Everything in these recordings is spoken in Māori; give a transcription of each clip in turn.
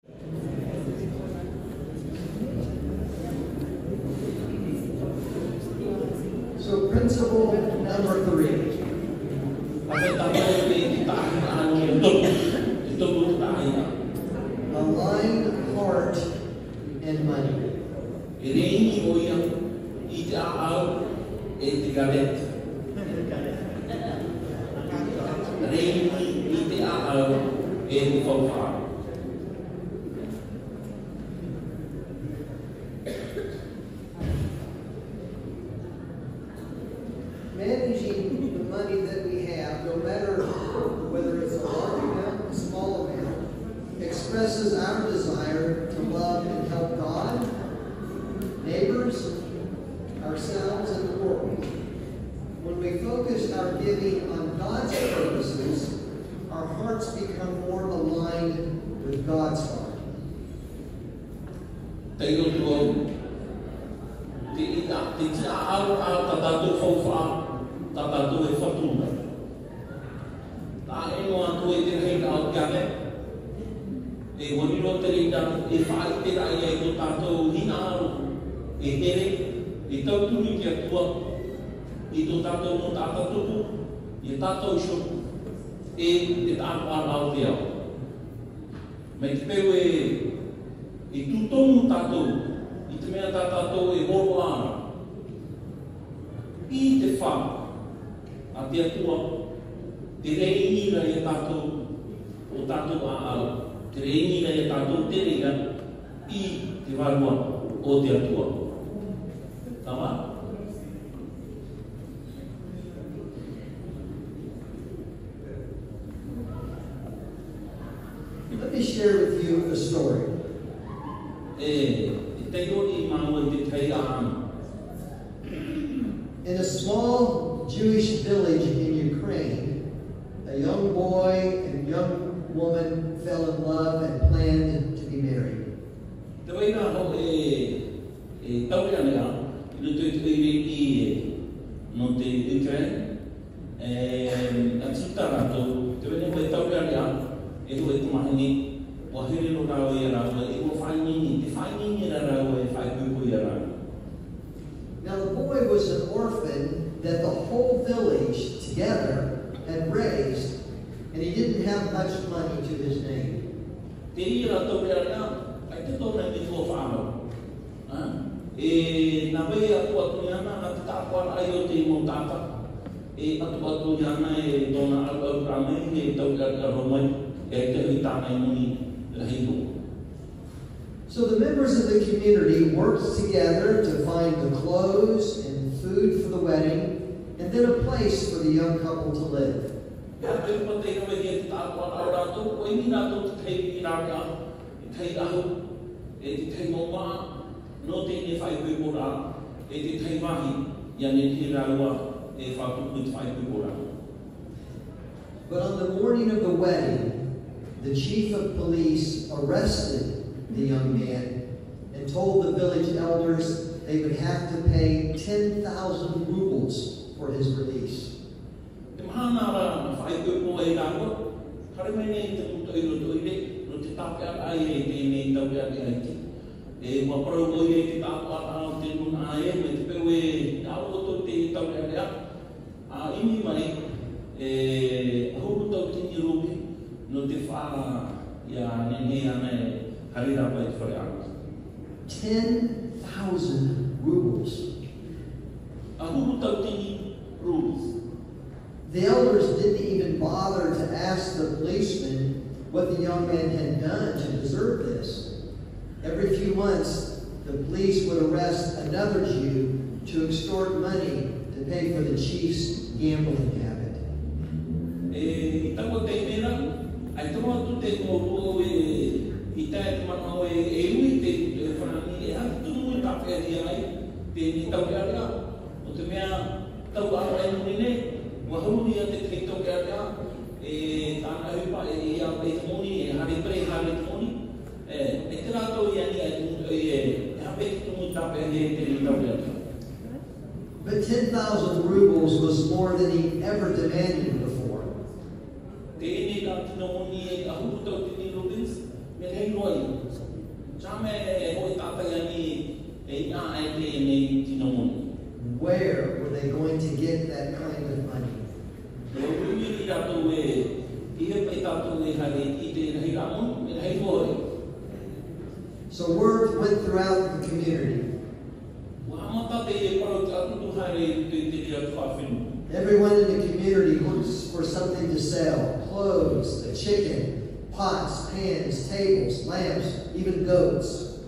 So principle number 3. Align heart and money. Managing the money that we have, no matter whether it's a large amount or a small amount, expresses our desire to love and help God, neighbors, ourselves, and the world. When we focus our giving on God's purposes, our hearts become more aligned with God's heart. Let me share with you a story. In a small Jewish village in Ukraine, a young boy and young woman fell in love and planned to be married. Now the boy was an orphan that the whole village together had raised, and he didn't have much money to his name. So the members of the community worked together to find the clothes and food for the wedding, and then a place for the young couple to live. But on the morning of the wedding, the chief of police arrested the young man and told the village elders they would have to pay 10,000 rubles for his release. $10,000 rubles. The elders didn't even bother to ask the policeman what the young man had done to deserve this. Every few months, the police would arrest another Jew to extort money to pay for the chief's gambling habit. But 10,000 rubles was more than he ever demanded before. Where were they going to get that kind of money? So word went throughout the community. Everyone in the community looks for something to sell. Clothes, a chicken, pots, pans, tables, lamps, even goats.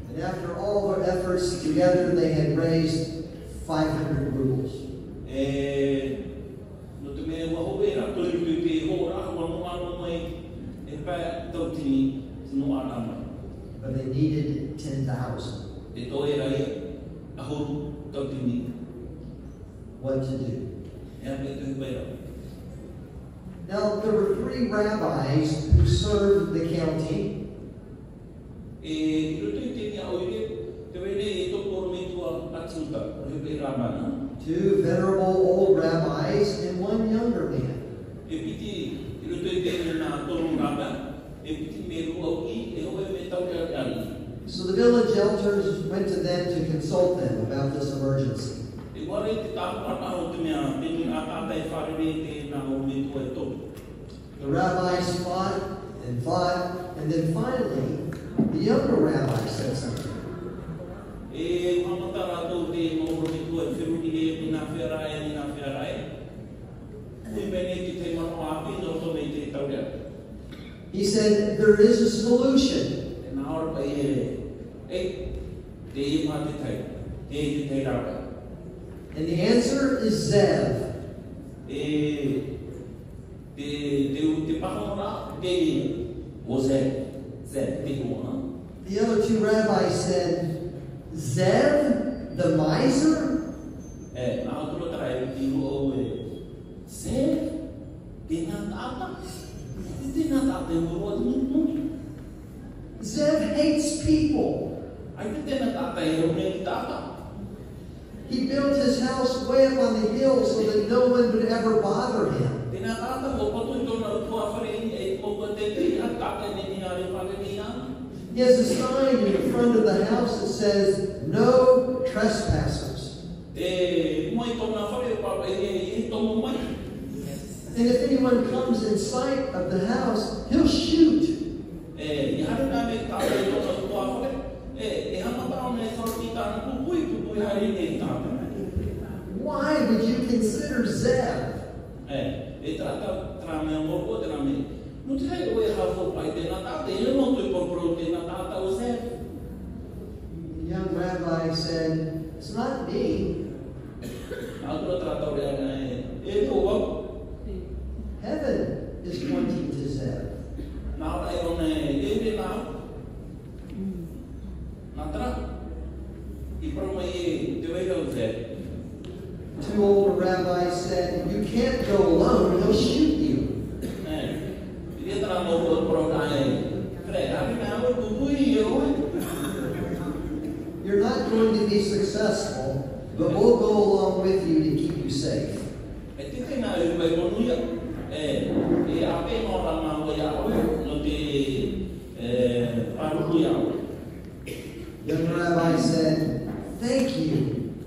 And after all their efforts together, they had raised 500 rubles. But they needed 10,000. What to do? Now, there were 3 rabbis who served the county. 2 venerable old rabbis and 1 younger man. So the village elders went to them to consult them about this emergency. The rabbis fought, and then finally, the younger rabbi said something. He said, there is a solution. And the answer is Zev. The other 2 rabbis said, Zev, the miser? Zev hates people. He built his house way up on the hill so that no one would ever bother him. He has a sign in the front of the house that says, no trespassers. And if anyone comes in sight of the house, he'll shoot. Why would you consider Zev? The young rabbi said, it's not me. Heaven is pointing to Zev. Two older rabbis said, you can't go alone, he'll shoot you. You're not going to be successful, but we'll go along with you to keep you safe. Young rabbi said, thank you,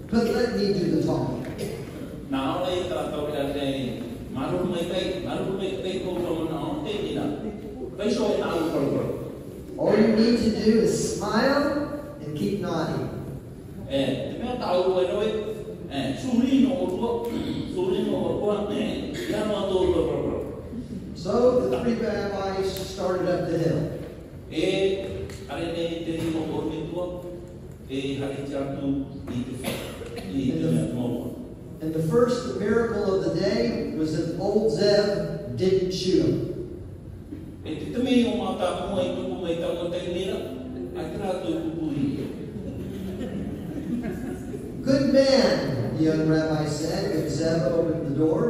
but let me do the talking. All you need to do is smile and keep nodding. So the 3 rabbis started up the hill. And the first miracle of the day was that old Zev didn't shoot him. Good man, the young rabbi said when Zev opened the door.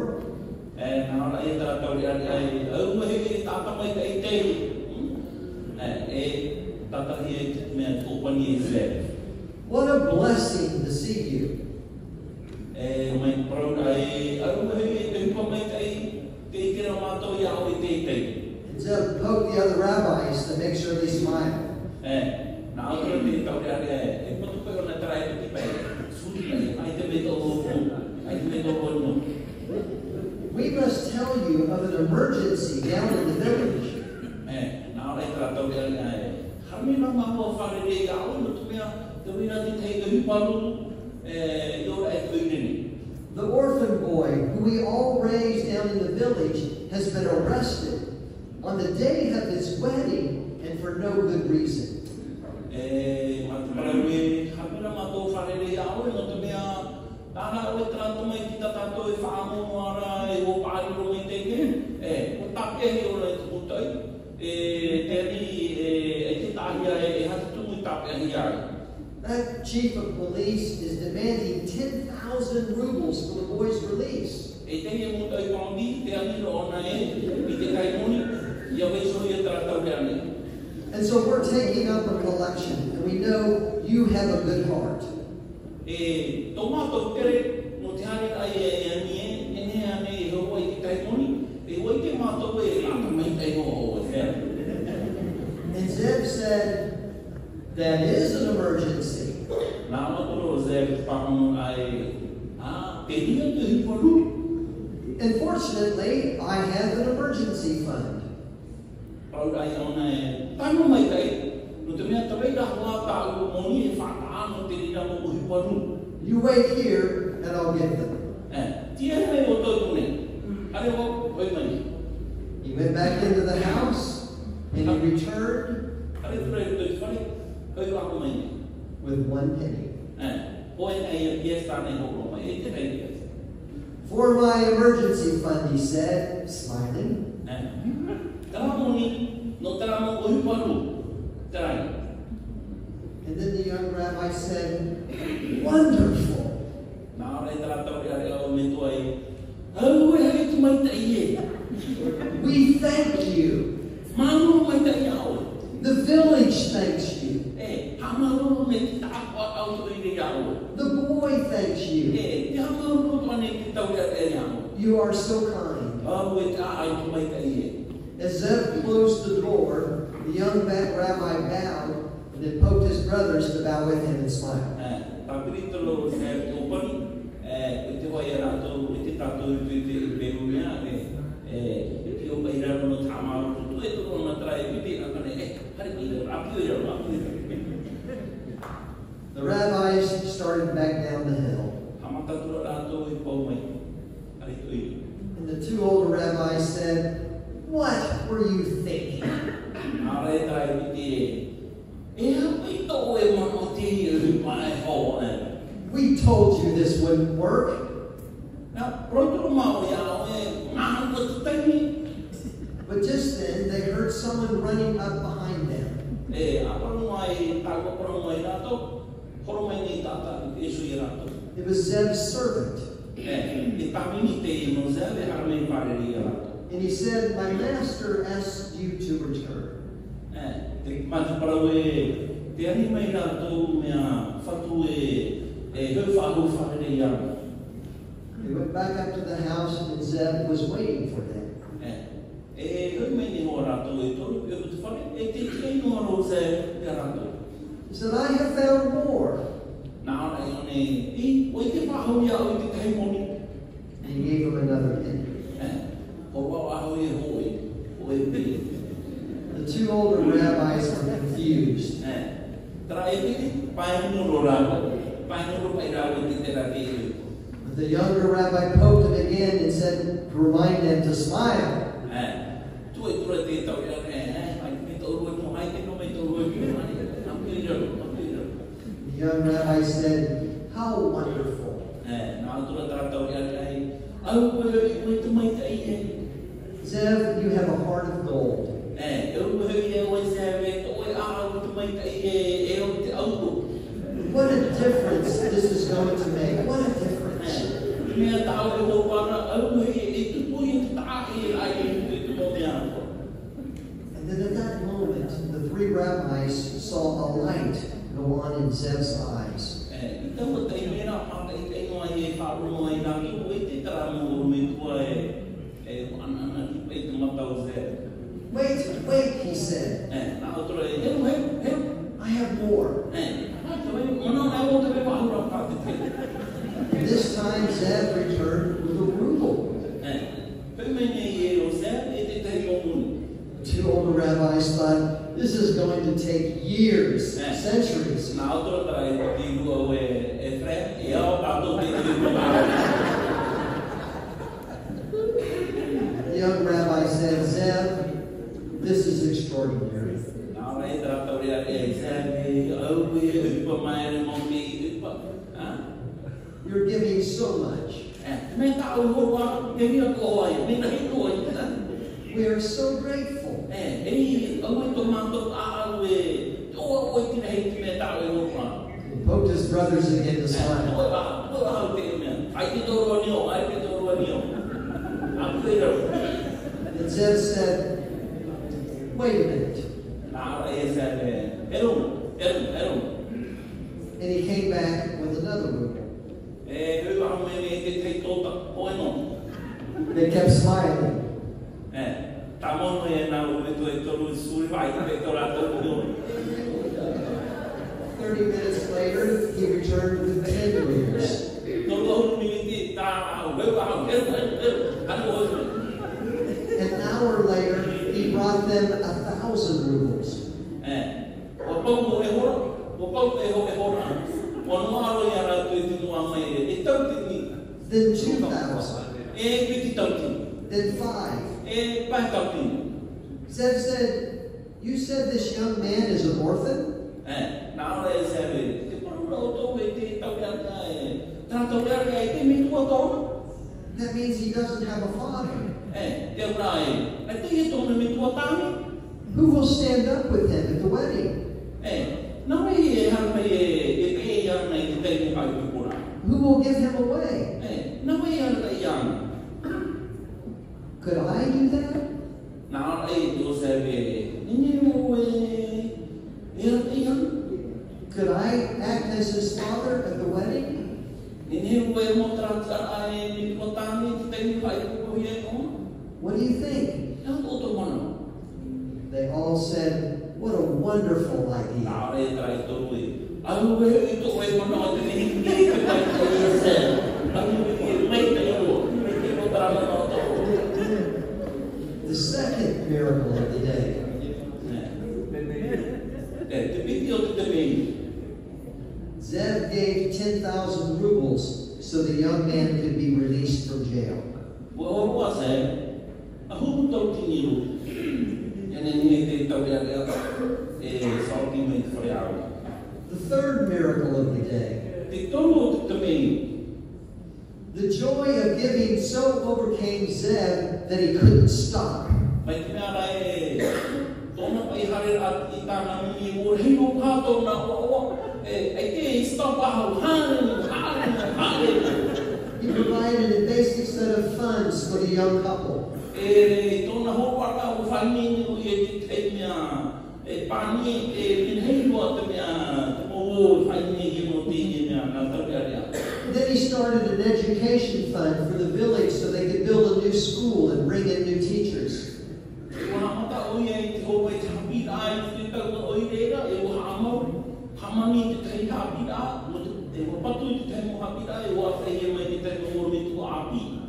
What a blessing to see you. And Zeb poked the other rabbis to make sure they smile. We must tell you of an emergency down in the village. The orphan boy, who we all raised down in the village, has been arrested on the day of his wedding and for no good reason. That chief of police is demanding 10,000 rubles for the boy's release. And so we're taking up a collection, and we know you have a good heart. And Zeb said, that is an emergency. Unfortunately, I have an emergency fund. You wait here, and I'll get them. He went back into the house, and he returned with 1 penny. For my emergency fund, he said, smiling. And then the young rabbi said, wonderful. We thank you. The village thanks you. The boy thanks you. You are so kind. As Zeb closed the door, the young rabbi bowed and then poked his brothers to bow with him and smile. The rabbis started back down the hill. And the 2 older rabbis said, what were you thinking? We told you this wouldn't work. But just then, they heard someone running up behind them. It was Zeb's servant. And he said, my master asked you to return. They went back up to the house, and Zeb was waiting for them. He said, I have found more. And he gave him another penny. The 2 older rabbis were confused. But the younger rabbi poked him again and said to remind them to smile. The young rabbi said, how wonderful. Zev, you have a heart of gold. What a difference this is going to make. What a difference. And then at that moment, the 3 rabbis saw a light go on in Zeb's eyes. Wait, he said. I have more. This time Zeb returned with a ruble. Two older rabbis thought, this is going to take years, centuries. The young rabbi said, Zeb, this is extraordinary. You're giving so much. We are so grateful. He poked his brothers again to smile. And Zeb said, wait a minute. And he came back with another ruble. They kept smiling. 30 minutes later, he returned with 10 readers. An hour later, he brought them 1,000 rubles. Then 2,000. Then 5. Zeb said, you said this young man is an orphan? That means he doesn't have a father. Who will stand up with him at the wedding? Who will give him away? Could I do that? Could I act as his father at the wedding? What do you think? They all said, what a wonderful idea. The second miracle of the day. Zeb gave 10,000 rubles so the young man could be released from jail. The third miracle of the day. The joy of giving so overcame Zeb that he couldn't stop. He provided a basic set of funds for the young couple. Then he started an education fund for the village so they could build a new school and bring in new teachers.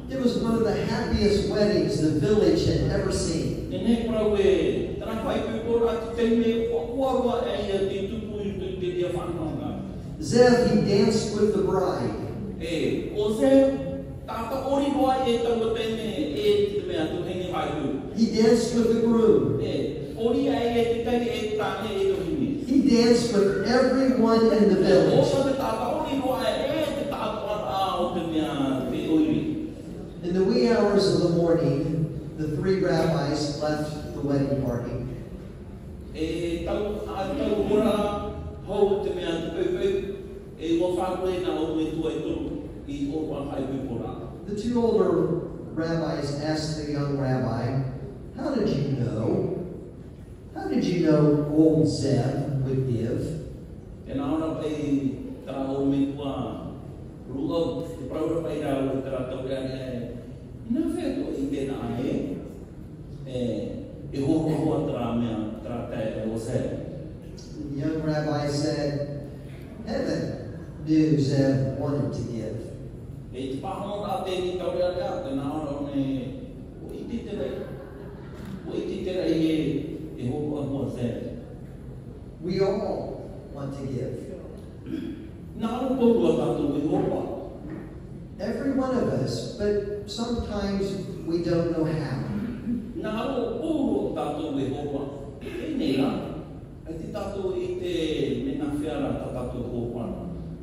It was one of the happiest weddings the village had ever seen. Zeb, he danced with the bride. He danced with the groom. He danced with everyone in the village. In the wee hours of the morning, the three rabbis left the wedding party. The two older rabbis asked the young rabbi, how did you know? How did you know old Zeb would give? E nā ora pai tara o me kua ruo te praura pai rau e tara tau rea ina whea to I tēnā e hoko tara mea tara tae o se. The young rabbi said, heaven knew Zev wanted to give. E te pāhono rā tēni tau rea rea, te nā ora o I te tera e hoko a hoa se. We all want to give. Every one of us, but sometimes we don't know how.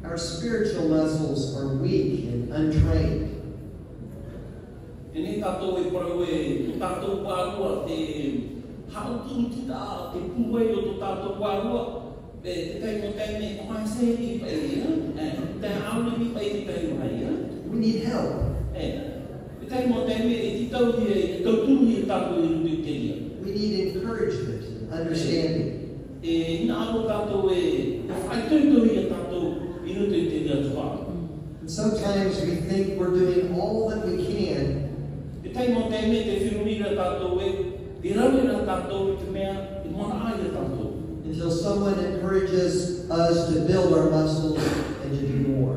Our spiritual muscles are weak and untrained. We need help. We need encouragement and understanding. And sometimes we think we're doing all that we can. Until someone encourages us to build our muscles and to do more.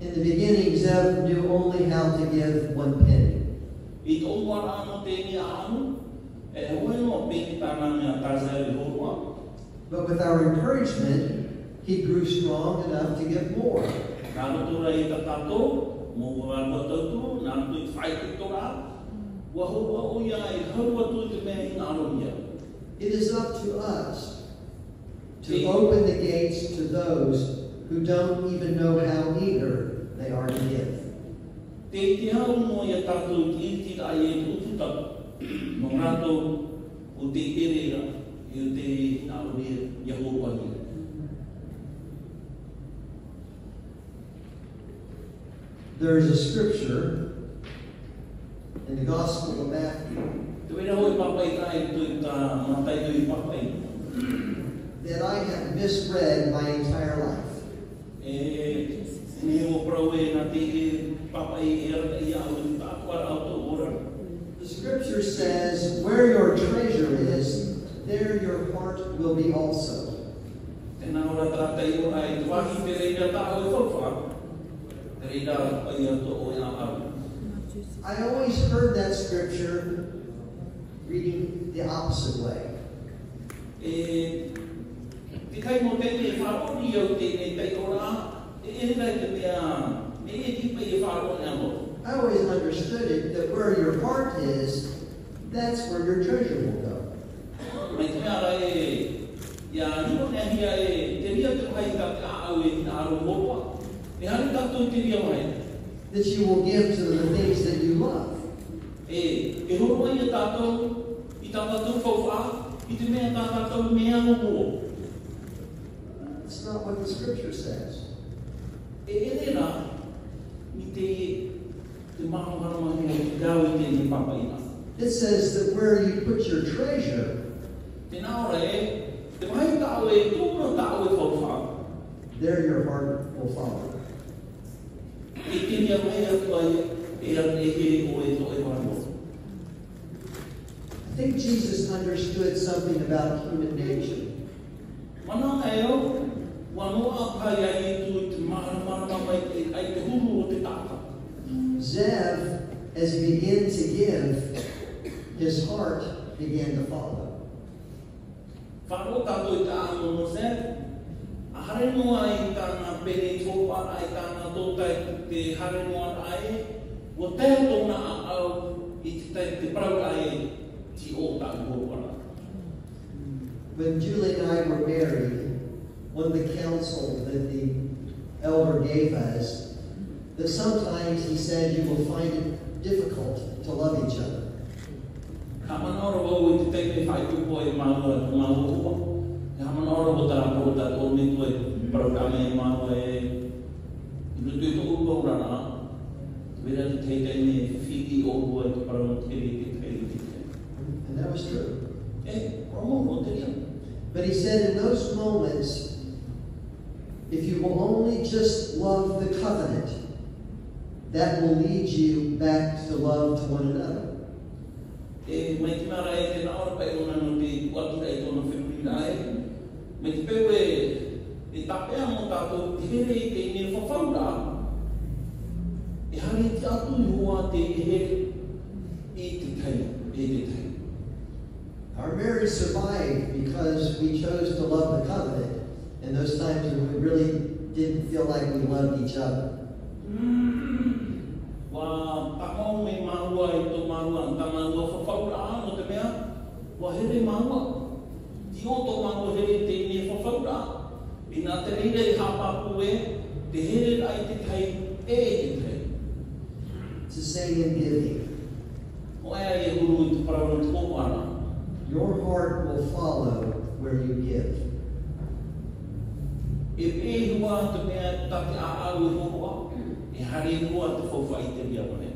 In the beginning, Zev knew only how to give 1 penny. But with our encouragement, he grew strong enough to give more. It is up to us to open the gates to those who don't even know how eager they are to give. There is a scripture in the Gospel of Matthew that I have misread my entire life. The scripture says, where your treasure is, there your heart will be also. I always heard that scripture reading the opposite way. I always understood it that where your heart is, that's where your treasure will go. That you will give to the things that you love. That's not what the scripture says. It says that where you put your treasure, there your heart will follow. I think Jesus understood something about human nature. Zev, as he began to give, his heart began to follow. When Julie and I were married, one of the counsel that the elder gave us, that sometimes he said you will find it difficult to love each other. Vera te tei me whiwhi o rua te parama te rei te tei. And that was true. Promo o te ria. But he said in those moments, if you will only just love the covenant, that will lead you back to love to one another. Mai te mara te naora pai ona no te kuatira tona whiwhira mai te pewe tapea mo tātou te here te ine whawhaura hari te atu hoa te here te tai. Our marriage survived because we chose to love the covenant in those times when we really didn't feel like we loved each other. Wa takau me marua tō marua tamarua whawhaura no te mea wa here marua. Ti o tō marua here te ine whawhaura. Ina te reira I hapapu te here ai te tai te tai. It's the same in giving. O ea huru te parawana te kōpara. Your heart will follow where you give. E pe hua te mea take a au hoa, e hari hua te whawhai te ria wane.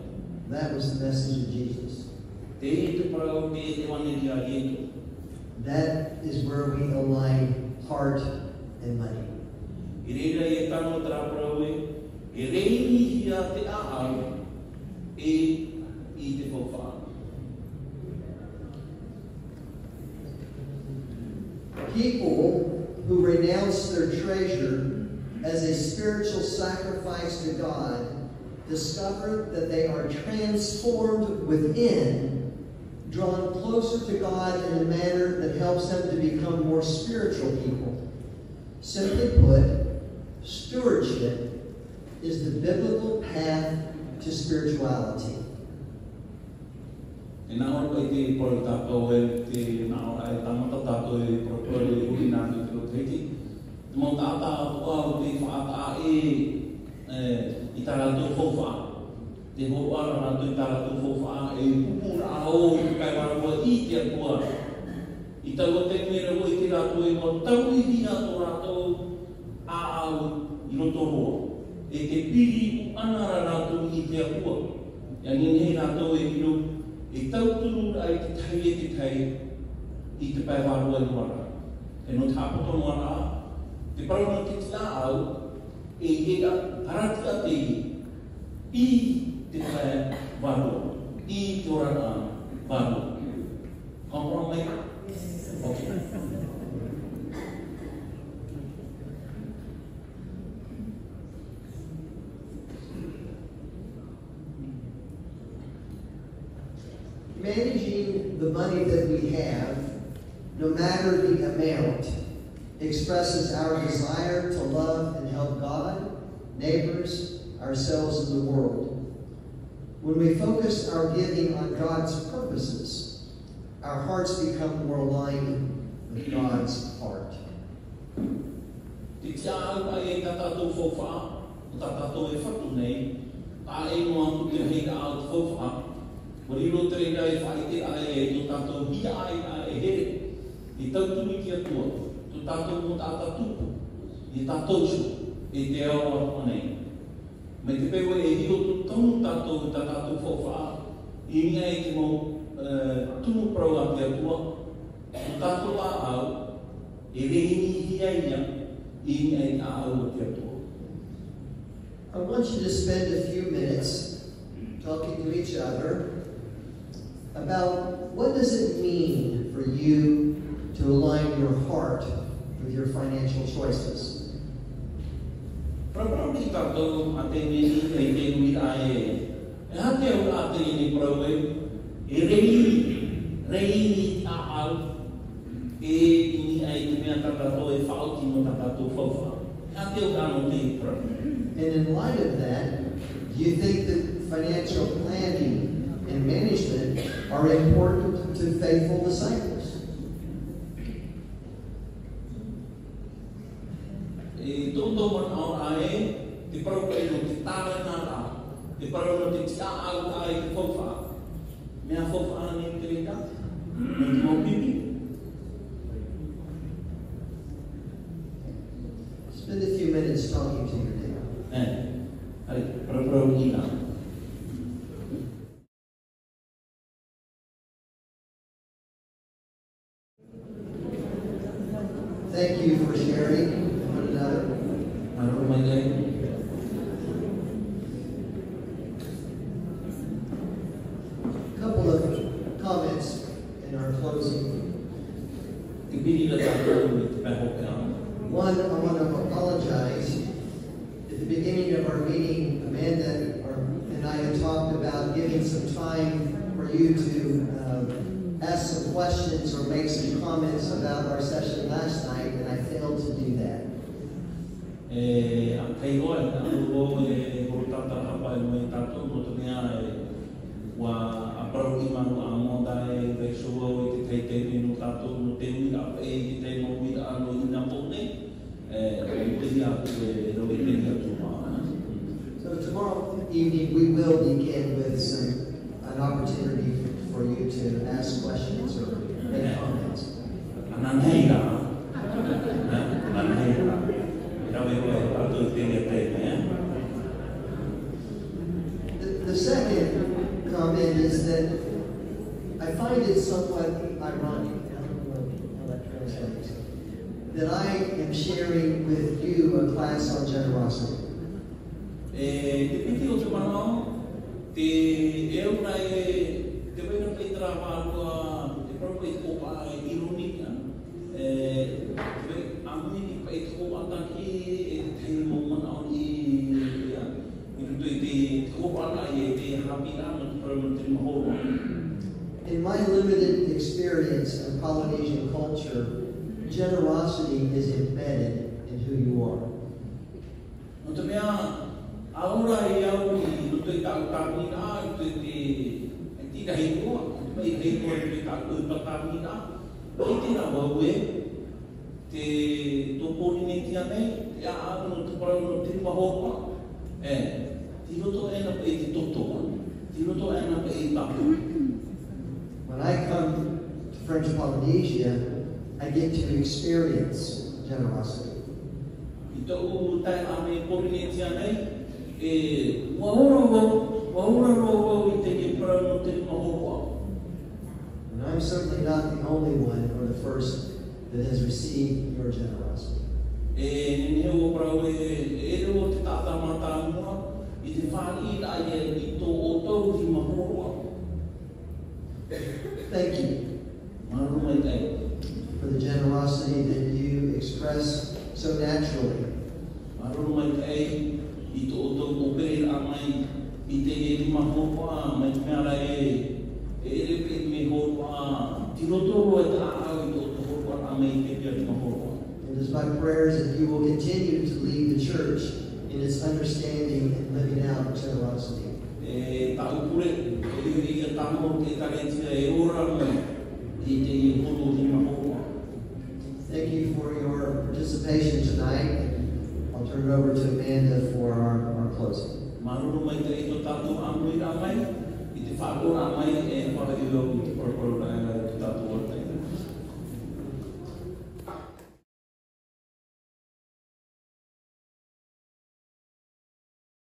That was the message of Jesus. Te parau te wane ria ieto. That is where we align heart and money. I reira e tano tara parau e reini hia te a au, I te whawhai. People who renounce their treasure as a spiritual sacrifice to God discover that they are transformed within, drawn closer to God in a manner that helps them to become more spiritual people. Simply put, stewardship is the biblical path to spirituality. E nā ora pai te poro tātou te nā ora e tamata tātou poro hui nā te tiro teiti. Te mau tātā atua o te whaata I tā rātou whawha. Te horuara rātou I tā rātou whawha pupura au kai warua I te atua. I taua te mera ua I te rātou wa tau I hia tō rātou au I roto roa. E te piri anara rātou I te atua. Ia nene rātou hiro E tauturu ai te tai I te pai warua I wara. E no tāpoto wara, te parana te tia au, e hea paratia te I te pai warua, I te orana warua. Kampura mai? Okay. Managing the money that we have, no matter the amount, expresses our desire to love and help God, neighbors, ourselves, and the world. When we focus our giving on God's purposes, our hearts become more aligned with God's heart. Te tia au ai e tātou whawha, o tātou e whatu nei, a e noa ku te heira au te whawha, Wariro te reira e whaite ai e tō tātou hia ai e here. I tauturu ki atua, tō tātou mo tāta tupu, I tātou su, e te awa anei. Mai te pewa e hiro tō tonu tātou I tā tātou whawha, I nia e te mo tunu prau a te atua, tō tātou a au, e reini hia ia, I nia e a au a te atua. I want you to spend a few minutes talking to each other about what does it mean for you to align your heart with your financial choices. Prapram ki tātou a te nini e te nui ai e hate au a te nini prau e reini a au e nini ai te mea tātou e whauti no tātou whauwha. Hate au a no te prau. And in light of that, do you think that financial planning and management are important to faithful disciples? E tōtō man au ai, te parau kai no te tāra nā rā, te parau no te tia au ai te whawha. Mea whawha ane te reira, no te mau pipi. Spend a few minutes talking to your neighbor. Hai, parau ina. you to ask some questions or make some comments about our session last night, and I failed to do that. So tomorrow evening we will begin with an opportunity for you to ask questions or make comments. The second comment is that I find it somewhat ironic, I don't know how that translates, that I am sharing with you a class on generosity. In my limited experience of Polynesian culture, generosity is embedded in who you are. When I come to French Polynesia, I get to experience generosity. And I'm certainly not the only one or the first that has received your generosity. Thank you for the generosity that you express so naturally. It is my prayers that you will continue to lead the church in its understanding and living out generosity. Thank you for your participation tonight. I'll turn it over to Amanda for our closing.